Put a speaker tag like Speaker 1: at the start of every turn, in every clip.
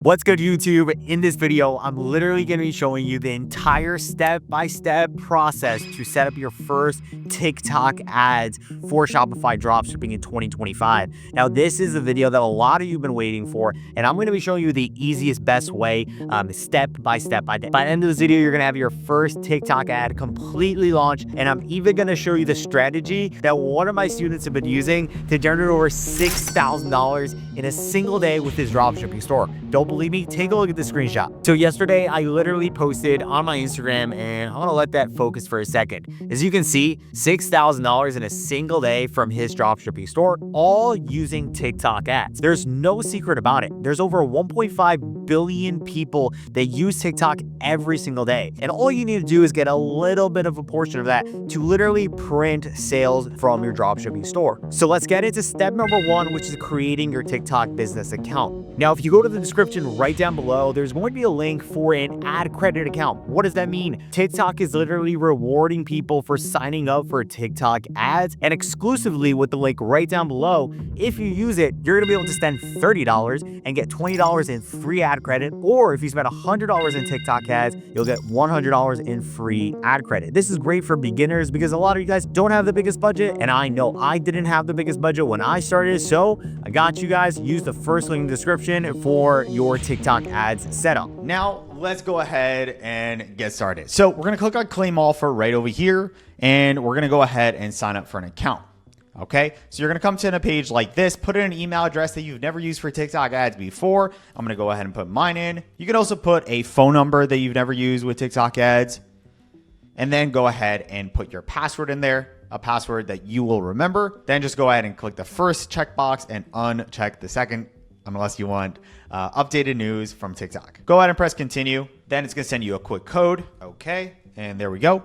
Speaker 1: What's good, YouTube? In this video, I'm literally going to be showing you the entire step-by-step process to set up your first TikTok ads for Shopify dropshipping in 2025. Now, this is a video that a lot of you have been waiting for, and I'm going to be showing you the easiest, best way, step-by-step. By the end of this video, you're going to have your first TikTok ad completely launched, and I'm even going to show you the strategy that one of my students have been using to generate over $6,000 in a single day with his dropshipping store. Don't believe me? Take a look at the screenshot. So yesterday, I literally posted on my Instagram, and I'm gonna let that focus for a second. As you can see, $6,000 in a single day from his dropshipping store, all using TikTok ads. There's no secret about it. There's over 1.5 billion people that use TikTok every single day. And all you need to do is get a little bit of a portion of that to literally print sales from your dropshipping store. So let's get into step number one, which is creating your TikTok business account. Now, if you go to the description right down below, there's going to be a link for an ad credit account. What does that mean? TikTok is literally rewarding people for signing up for TikTok ads, and exclusively with the link right down below, if you use it, you're going to be able to spend $30 and get $20 in free ad credit, or if you spend $100 in TikTok ads, you'll get $100 in free ad credit. This is great for beginners because a lot of you guys don't have the biggest budget, and I know I didn't have the biggest budget when I started, so I got you guys. Use the first link in the description for your TikTok ads setup.
Speaker 2: Now, let's go ahead and get started. So we're going to click on claim offer right over here, and we're going to go ahead and sign up for an account. Okay, so you're going to come to a page like this, put in an email address that you've never used for TikTok ads before. I'm going to go ahead and put mine in. You can also put a phone number that you've never used with TikTok ads, and then go ahead and put your password in there, a password that you will remember. Then just go ahead and click the first checkbox and uncheck the second, unless you want updated news from TikTok. Go ahead and press continue. Then it's going to send you a quick code. Okay, and there we go.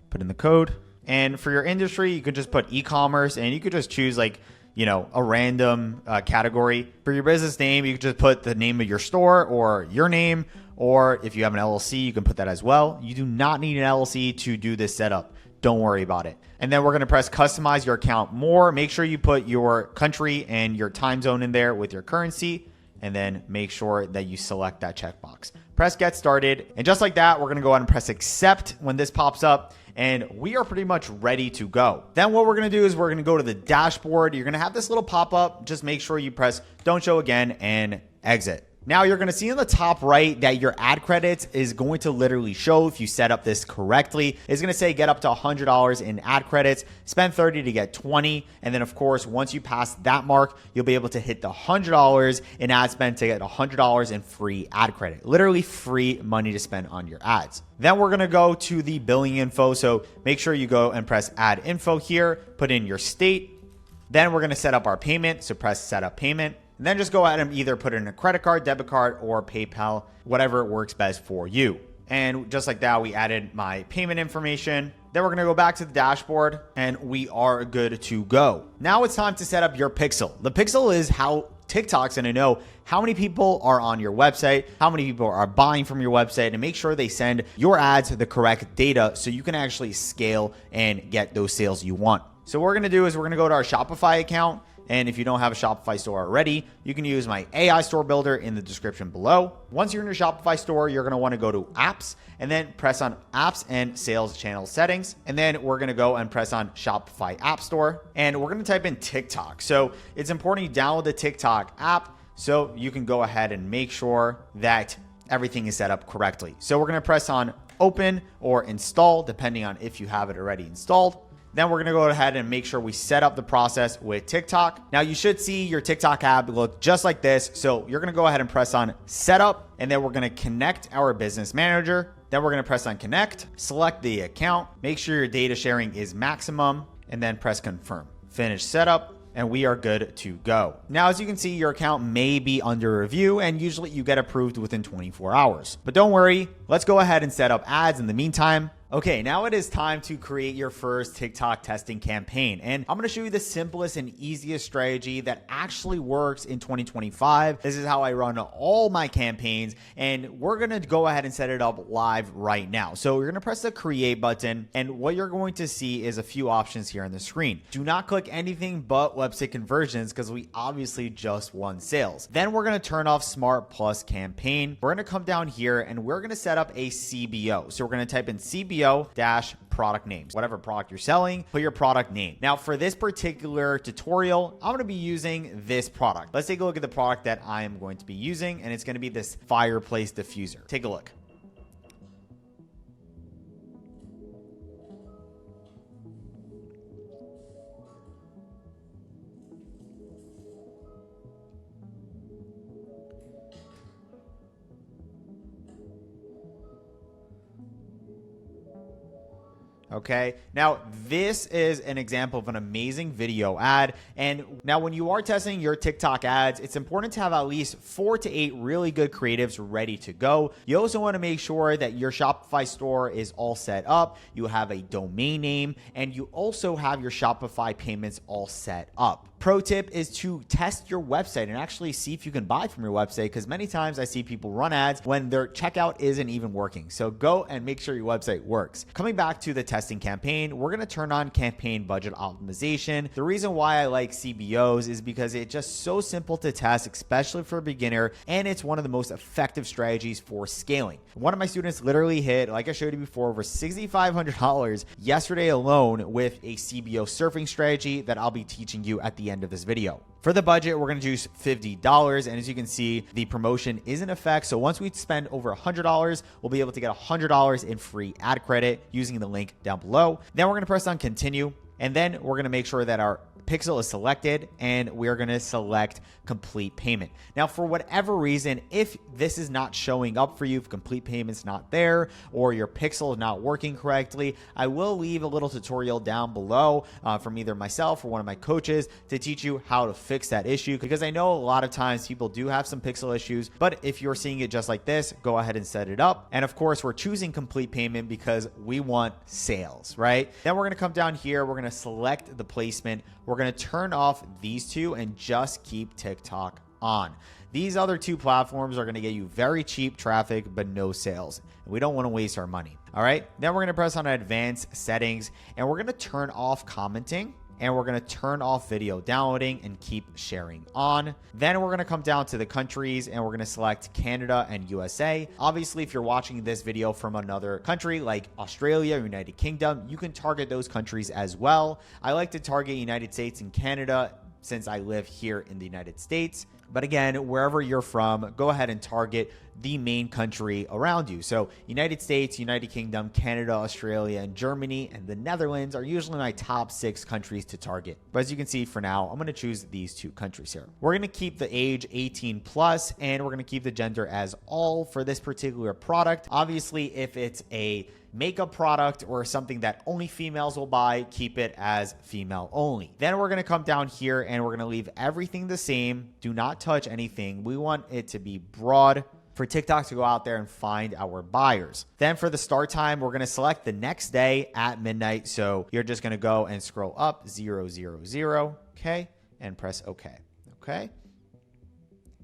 Speaker 2: Put in the code. And for your industry, you could just put e-commerce, and you could just choose like, a random category. For your business name, you could just put the name of your store or your name, or if you have an LLC, you can put that as well. You do not need an LLC to do this setup. Don't worry about it. And then we're going to press customize your account more. Make sure you put your country and your time zone in there with your currency, and then make sure that you select that checkbox. Press get started. And just like that, we're going to go ahead and press accept when this pops up, and we are pretty much ready to go. Then what we're going to do is we're going to go to the dashboard. You're going to have this little pop up. Just make sure you press don't show again and exit. Now you're going to see in the top right that your ad credits is going to literally show if you set up this correctly. It's going to say get up to $100 in ad credits, spend 30 to get 20. And then of course, once you pass that mark, you'll be able to hit the $100 in ad spend to get $100 in free ad credit. Literally free money to spend on your ads. Then we're going to go to the billing info. So make sure you go and press add info here, put in your state. Then we're going to set up our payment. So press set up payment. And then just go ahead and either put in a credit card, debit card, or PayPal, whatever works best for you. And just like that, we added my payment information. Then we're going to go back to the dashboard, and we are good to go. Now it's time to set up your pixel. The pixel is how TikTok's going to know how many people are on your website, how many people are buying from your website, and make sure they send your ads the correct data so you can actually scale and get those sales you want. So what we're going to do is we're going to go to our Shopify account. And if you don't have a Shopify store already, you can use my AI store builder in the description below. Once you're in your Shopify store, you're going to want to go to apps and then press on apps and sales channel settings. And then we're going to go and press on Shopify app store, and we're going to type in TikTok. So it's important you download the TikTok app so you can go ahead and make sure that everything is set up correctly. So we're going to press on open or install, depending on if you have it already installed. Then we're going to go ahead and make sure we set up the process with TikTok. Now you should see your TikTok app look just like this. So you're going to go ahead and press on setup, and then we're going to connect our business manager. Then we're going to press on connect, select the account, make sure your data sharing is maximum, and then press confirm. Finish setup, and we are good to go. Now, as you can see, your account may be under review, and usually you get approved within 24 hours. But don't worry, let's go ahead and set up ads in the meantime. Okay, now it is time to create your first TikTok testing campaign. And I'm gonna show you the simplest and easiest strategy that actually works in 2025. This is how I run all my campaigns, and we're gonna go ahead and set it up live right now. So you're gonna press the create button, and what you're going to see is a few options here on the screen. Do not click anything but website conversions because we obviously just won sales. Then we're gonna turn off Smart Plus campaign. We're gonna come down here and we're gonna set up a CBO. So we're gonna type in CBO dash product names. Whatever product you're selling, put your product name. Now for this particular tutorial, I'm going to be using this product. Let's take a look at the product that I am going to be using, and it's going to be this fireplace diffuser. Take a look. Okay, now this is an example of an amazing video ad. And now when you are testing your TikTok ads, it's important to have at least 4 to 8 really good creatives ready to go. You also want to make sure that your Shopify store is all set up, you have a domain name, and you also have your Shopify payments all set up. Pro tip is to test your website and actually see if you can buy from your website, because many times I see people run ads when their checkout isn't even working. So go and make sure your website works. Coming back to the testing campaign, we're going to turn on campaign budget optimization. The reason why I like CBOs is because it's just so simple to test, especially for a beginner, and it's one of the most effective strategies for scaling. One of my students literally hit, like I showed you before, over $6,500 yesterday alone with a CBO surfing strategy that I'll be teaching you at the end of this video. For the budget, we're going to choose $50. And as you can see, the promotion is in effect. So once we spend over $100, we'll be able to get $100 in free ad credit using the link down below. Then we're going to press on continue. And then we're going to make sure that our pixel is selected, and we're going to select complete payment. Now, for whatever reason, if this is not showing up for you, if complete payment's not there, or your pixel is not working correctly, I will leave a little tutorial down below from either myself or one of my coaches to teach you how to fix that issue, because I know a lot of times people do have some pixel issues. But if you're seeing it just like this, go ahead and set it up. And of course, we're choosing complete payment because we want sales, right? Then we're going to come down here, we're going to select the placement, we're going to turn off these two and just keep TikTok on. These other two platforms are going to get you very cheap traffic, but no sales. And we don't want to waste our money. All right. Then we're going to press on advanced settings, and we're going to turn off commenting, and we're going to turn off video downloading and keep sharing on. Then we're going to come down to the countries, and we're going to select Canada and USA. Obviously, if you're watching this video from another country like Australia or United Kingdom, you can target those countries as well. I like to target United States and Canada since I live here in the United States. But again, wherever you're from, go ahead and target the main country around you. So United States, United Kingdom, Canada, Australia, and Germany, and the Netherlands are usually my top 6 countries to target. But as you can see, for now, I'm going to choose these 2 countries here. We're going to keep the age 18 plus, and we're going to keep the gender as all for this particular product. Obviously, if it's a makeup product or something that only females will buy, keep it as female only. Then we're going to come down here and we're going to leave everything the same. Do not touch anything. We want it to be broad for TikTok to go out there and find our buyers. Then for the start time, we're going to select the next day at midnight. So you're just going to go and scroll up 000, okay, and press okay. Okay.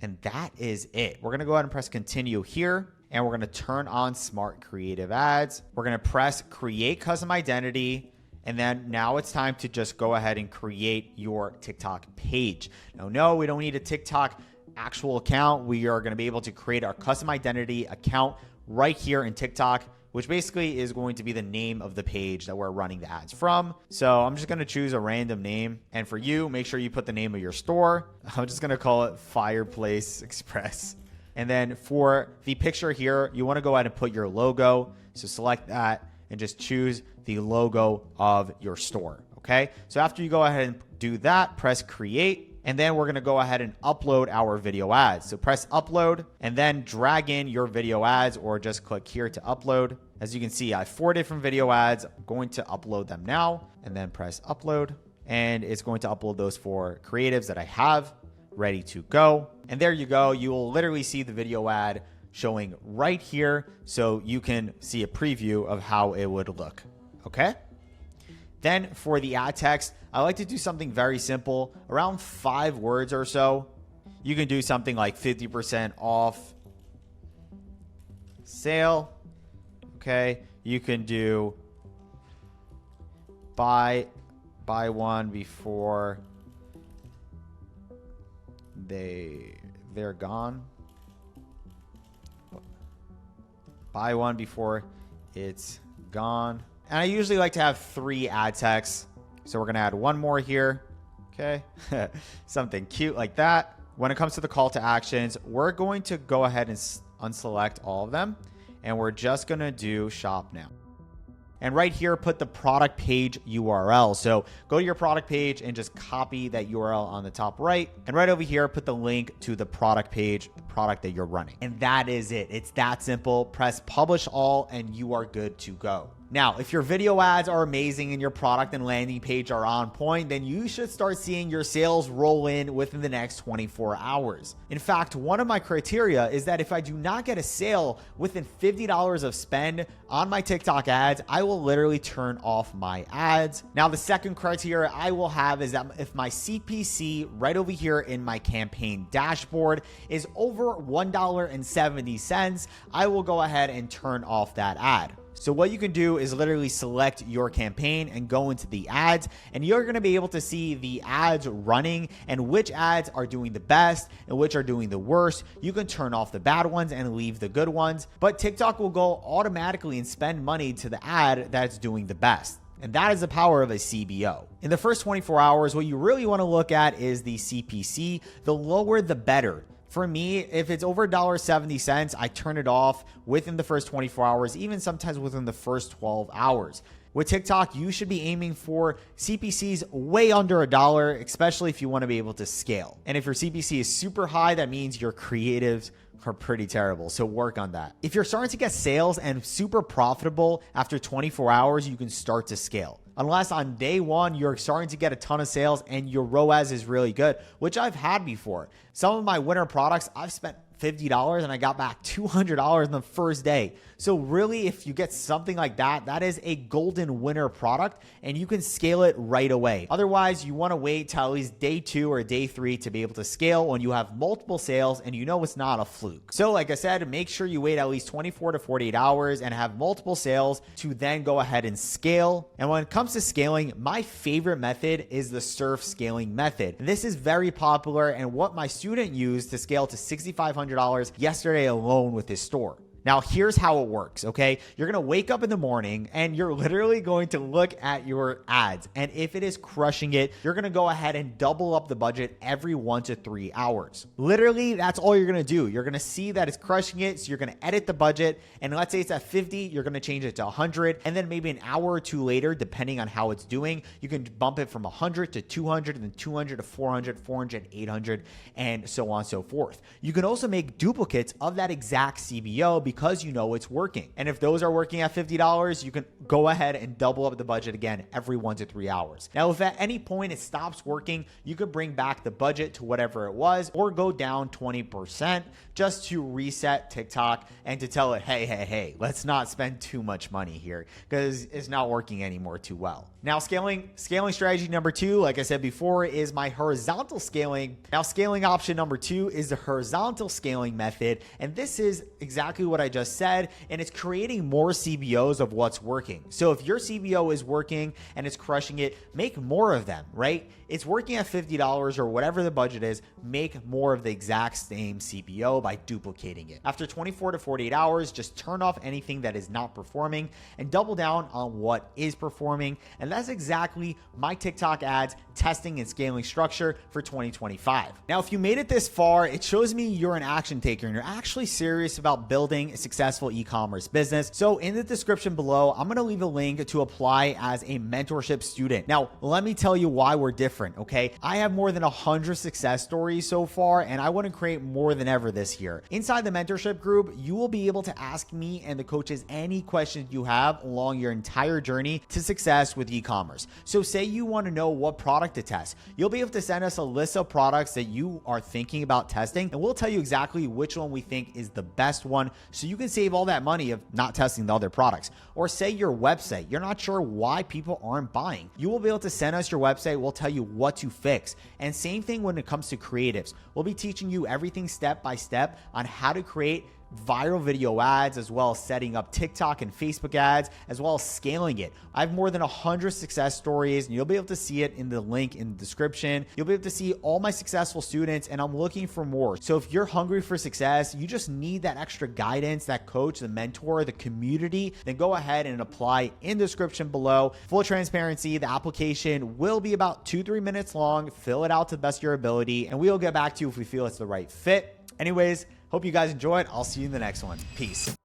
Speaker 2: And that is it. We're going to go ahead and press continue here. And we're going to turn on smart creative ads. We're going to press create custom identity. And then now it's time to just go ahead and create your TikTok page. Now, no, we don't need a TikTok actual account. We are going to be able to create our custom identity account right here in TikTok, which basically is going to be the name of the page that we're running the ads from. So I'm just going to choose a random name. And for you, make sure you put the name of your store. I'm just going to call it Fireplace Express. And then for the picture here, you want to go ahead and put your logo. So select that and just choose the logo of your store. Okay. So after you go ahead and do that, press create. And then we're going to go ahead and upload our video ads. So press upload and then drag in your video ads, or just click here to upload. As you can see, I have 4 different video ads. I'm going to upload them now, and then press upload. And it's going to upload those 4 creatives that I have ready to go. And there you go. You will literally see the video ad showing right here so you can see a preview of how it would look. Okay. Then for the ad text, I like to do something very simple, around 5 words or so. You can do something like 50% off sale. Okay. You can do buy one before they're gone. Buy one before it's gone. And I usually like to have 3 ad texts. So we're going to add one more here. Okay. Something cute like that. When it comes to the call to actions, we're going to go ahead and unselect all of them. And we're just going to do shop now. And right here, put the product page URL. So go to your product page and just copy that URL on the top right. And right over here, put the link to the product page, the product that you're running. And that is it. It's that simple. Press publish all and you are good to go. Now, if your video ads are amazing and your product and landing page are on point, then you should start seeing your sales roll in within the next 24 hours. In fact, one of my criteria is that if I do not get a sale within $50 of spend on my TikTok ads, I will literally turn off my ads. Now, the second criteria I will have is that if my CPC right over here in my campaign dashboard is over $1.70, I will go ahead and turn off that ad. So what you can do is literally select your campaign and go into the ads, and you're going to be able to see the ads running and which ads are doing the best and which are doing the worst. You can turn off the bad ones and leave the good ones, but TikTok will go automatically and spend money to the ad that's doing the best. And that is the power of a CBO. In the first 24 hours, what you really want to look at is the CPC. The lower, the better. For me, if it's over $1.70, I turn it off within the first 24 hours, even sometimes within the first 12 hours. With TikTok, you should be aiming for CPCs way under $1, especially if you want to be able to scale. And if your CPC is super high, that means your creatives are pretty terrible. So work on that. If you're starting to get sales and super profitable after 24 hours, you can start to scale. Unless on day one, you're starting to get a ton of sales and your ROAS is really good, which I've had before. Some of my winter products, I've spent $50 and I got back $200 in the first day. So really, if you get something like that, that is a golden winner product and you can scale it right away. Otherwise, you want to wait till at least day 2 or day 3 to be able to scale when you have multiple sales and you know it's not a fluke. So like I said, make sure you wait at least 24 to 48 hours and have multiple sales to then go ahead and scale. And when it comes to scaling, my favorite method is the surf scaling method. And this is very popular and what my student used to scale to $6,500 yesterday alone with his store. Now, here's how it works, okay? You're going to wake up in the morning and you're literally going to look at your ads. And if it is crushing it, you're going to go ahead and double up the budget every 1 to 3 hours. Literally, that's all you're going to do. You're going to see that it's crushing it. So you're going to edit the budget. And let's say it's at 50, you're going to change it to 100. And then maybe an hour or 2 later, depending on how it's doing, you can bump it from 100 to 200, and then 200 to 400, 400, 800, and so on and so forth. You can also make duplicates of that exact CBO because you know it's working. And if those are working at $50, you can go ahead and double up the budget again every 1 to 3 hours. Now, if at any point it stops working, you could bring back the budget to whatever it was or go down 20% just to reset TikTok and to tell it, hey, let's not spend too much money here because it's not working anymore too well. Now, scaling strategy number 2, like I said before, is my horizontal scaling. Now, scaling option number 2 is the horizontal scaling method. And this is exactly what I just said. And it's creating more CBOs of what's working. So if your CBO is working and it's crushing it, make more of them, right? It's working at $50 or whatever the budget is, make more of the exact same CBO by duplicating it. After 24 to 48 hours, just turn off anything that is not performing and double down on what is performing. And that's exactly my TikTok ads testing and scaling structure for 2025. Now, if you made it this far, it shows me you're an action taker and you're actually serious about building a successful e-commerce business. So in the description below, I'm going to leave a link to apply as a mentorship student. Now, let me tell you why we're different, okay? I have more than 100 success stories so far, and I want to create more than ever this year. Inside the mentorship group, you will be able to ask me and the coaches any questions you have along your entire journey to success with e-commerce. So say you want to know what product to test, you'll be able to send us a list of products that you are thinking about testing, and we'll tell you exactly which one we think is the best one, so you can save all that money of not testing the other products. Or say your website, you're not sure why people aren't buying. You will be able to send us your website. We'll tell you what to fix. And same thing when it comes to creatives. We'll be teaching you everything step by step on how to create viral video ads, as well as setting up TikTok and Facebook ads, as well as scaling it. I have more than 100 success stories, and you'll be able to see it in the link in the description. You'll be able to see all my successful students, and I'm looking for more. So if you're hungry for success, you just need that extra guidance, that coach, the mentor, the community, then go ahead and apply in the description below. Full transparency, the application will be about 2-3 minutes long. Fill it out to the best of your ability, and we'll get back to you if we feel it's the right fit. Anyways, hope you guys enjoyed. I'll see you in the next one. Peace.